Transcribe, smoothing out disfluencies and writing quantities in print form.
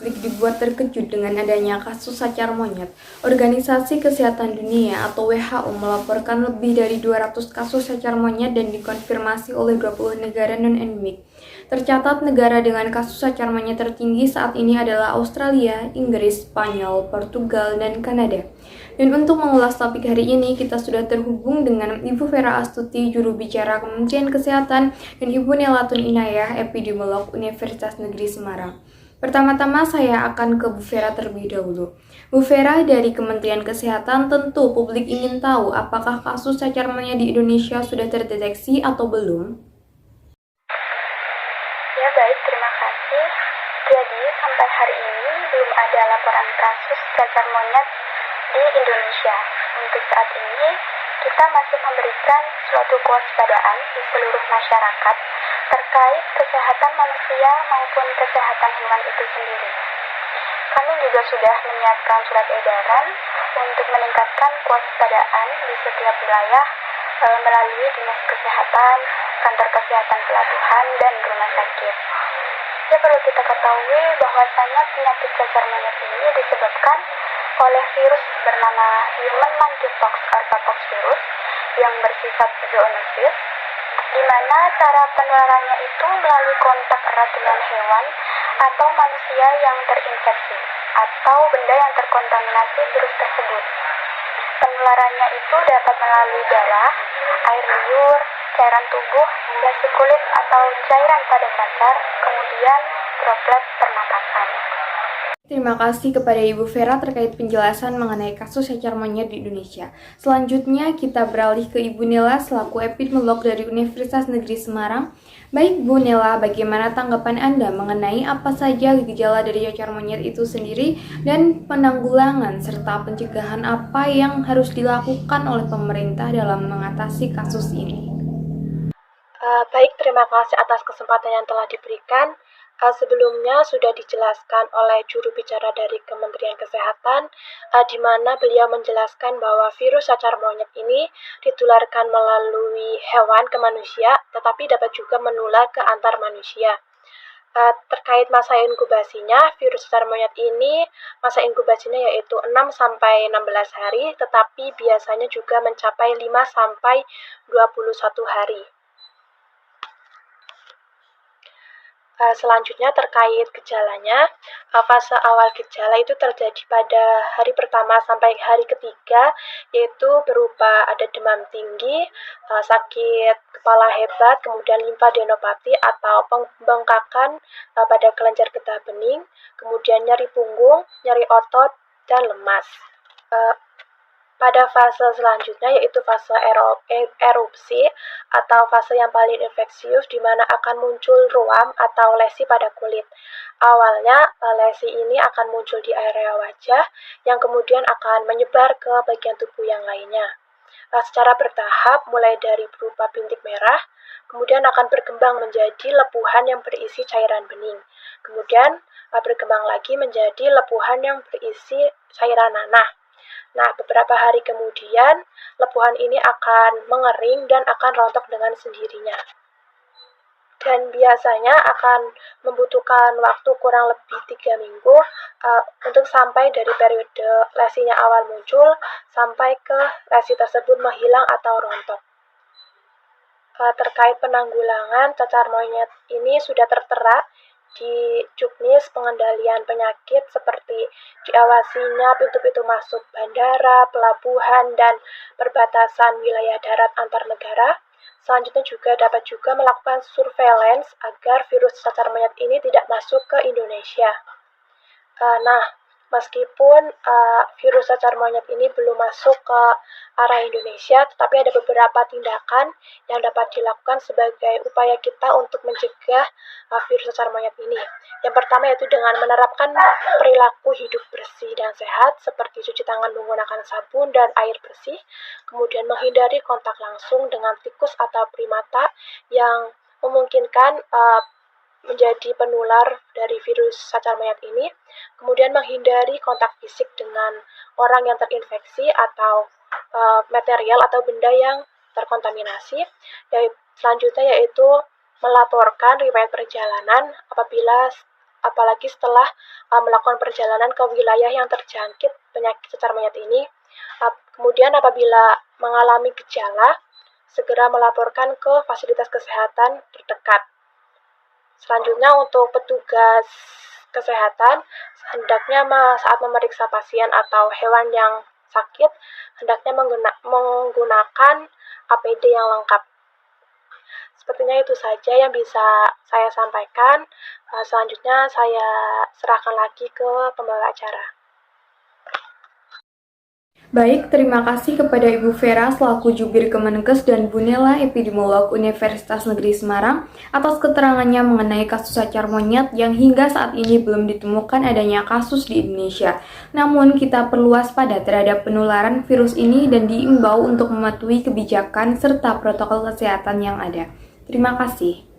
publik dibuat terkejut dengan adanya kasus cacar monyet. Organisasi Kesehatan Dunia atau WHO melaporkan lebih dari 200 kasus cacar monyet dan dikonfirmasi oleh 20 negara non-endemik. Tercatat negara dengan kasus cacar monyet tertinggi saat ini adalah Australia, Inggris, Spanyol, Portugal, dan Kanada. Dan untuk mengulas topik hari ini, kita sudah terhubung dengan Ibu Vera Astuti, juru bicara Kementerian Kesehatan, dan Ibu Nelatun Inayah, epidemiolog Universitas Negeri Semarang. Pertama-tama saya akan ke Bu Vera terlebih dahulu. Bu Vera, dari Kementerian Kesehatan, tentu publik ingin tahu apakah kasus cacar monyet di Indonesia sudah terdeteksi atau belum? Ya baik, terima kasih. Jadi sampai hari ini belum ada laporan kasus cacar monyet di Indonesia. Untuk saat ini kita masih memberikan suatu kewaspadaan di seluruh masyarakat terkait kesehatan manusia maupun kesehatan hewan itu sendiri. Kami juga sudah menyiapkan surat edaran untuk meningkatkan kewaspadaan di setiap wilayah melalui Dinas Kesehatan, kantor kesehatan pelabuhan, dan rumah sakit. Ya, perlu kita ketahui bahwasanya penyakit cacar monyet ini disebabkan oleh virus bernama Human Monkeypox Orthopox virus yang bersifat zoonosis, di mana cara penularannya itu melalui kontak erat dengan hewan atau manusia yang terinfeksi atau benda yang terkontaminasi virus tersebut. Penularannya itu dapat melalui darah, air liur, cairan tubuh, lesi kulit atau cairan pada cacar, kemudian droplet pernapasan. Terima kasih kepada Ibu Vera terkait penjelasan mengenai kasus cacar monyet di Indonesia. Selanjutnya kita beralih ke Ibu Nela selaku epidemiolog dari Universitas Negeri Semarang. Baik Bu Nela, bagaimana tanggapan Anda mengenai apa saja gejala dari cacar monyet itu sendiri dan penanggulangan serta pencegahan apa yang harus dilakukan oleh pemerintah dalam mengatasi kasus ini? Baik, terima kasih atas kesempatan yang telah diberikan. Sebelumnya sudah dijelaskan oleh juru bicara dari Kementerian Kesehatan, di mana beliau menjelaskan bahwa virus cacar monyet ini ditularkan melalui hewan ke manusia, tetapi dapat juga menular ke antar manusia. Terkait masa inkubasinya, virus cacar monyet ini masa inkubasinya yaitu 6-16 hari, tetapi biasanya juga mencapai 5-21 hari. Selanjutnya terkait gejalanya, fase awal gejala itu terjadi pada hari pertama sampai hari ketiga, yaitu berupa ada demam tinggi, sakit kepala hebat, kemudian limfadenopati atau pembengkakan pada kelenjar getah bening, kemudian nyeri punggung, nyeri otot, dan lemas. Pada fase selanjutnya yaitu fase erupsi atau fase yang paling infeksius di mana akan muncul ruam atau lesi pada kulit. Awalnya lesi ini akan muncul di area wajah yang kemudian akan menyebar ke bagian tubuh yang lainnya. Secara bertahap mulai dari berupa bintik merah, kemudian akan berkembang menjadi lepuhan yang berisi cairan bening. Kemudian berkembang lagi menjadi lepuhan yang berisi cairan nanah. Nah, beberapa hari kemudian, lepuhan ini akan mengering dan akan rontok dengan sendirinya. Dan biasanya akan membutuhkan waktu kurang lebih 3 minggu untuk sampai dari periode lesinya awal muncul sampai ke lesi tersebut menghilang atau rontok. Terkait penanggulangan cacar monyet ini sudah tertera di Juknis pengendalian penyakit seperti diawasinya pintu-pintu masuk bandara, pelabuhan, dan perbatasan wilayah darat antar negara. Selanjutnya juga dapat juga melakukan surveillance agar virus cacar monyet ini tidak masuk ke Indonesia. Meskipun virus cacar monyet ini belum masuk ke area Indonesia, tetapi ada beberapa tindakan yang dapat dilakukan sebagai upaya kita untuk mencegah virus cacar monyet ini. Yang pertama yaitu dengan menerapkan perilaku hidup bersih dan sehat, seperti cuci tangan menggunakan sabun dan air bersih, kemudian menghindari kontak langsung dengan tikus atau primata yang memungkinkan menjadi penular dari virus cacar monyet ini, kemudian menghindari kontak fisik dengan orang yang terinfeksi atau material atau benda yang terkontaminasi. Selanjutnya yaitu melaporkan riwayat perjalanan apabila apalagi setelah melakukan perjalanan ke wilayah yang terjangkit penyakit cacar monyet ini. Kemudian apabila mengalami gejala, segera melaporkan ke fasilitas kesehatan terdekat. Selanjutnya untuk petugas kesehatan, hendaknya saat memeriksa pasien atau hewan yang sakit, hendaknya menggunakan APD yang lengkap. Sepertinya itu saja yang bisa saya sampaikan. Selanjutnya saya serahkan lagi ke pembawa acara. Baik, terima kasih kepada Ibu Vera selaku Jubir Kemenkes dan Bu Nela, epidemiolog Universitas Negeri Semarang, atas keterangannya mengenai kasus cacar monyet yang hingga saat ini belum ditemukan adanya kasus di Indonesia. Namun, kita perlu waspada terhadap penularan virus ini dan diimbau untuk mematuhi kebijakan serta protokol kesehatan yang ada. Terima kasih.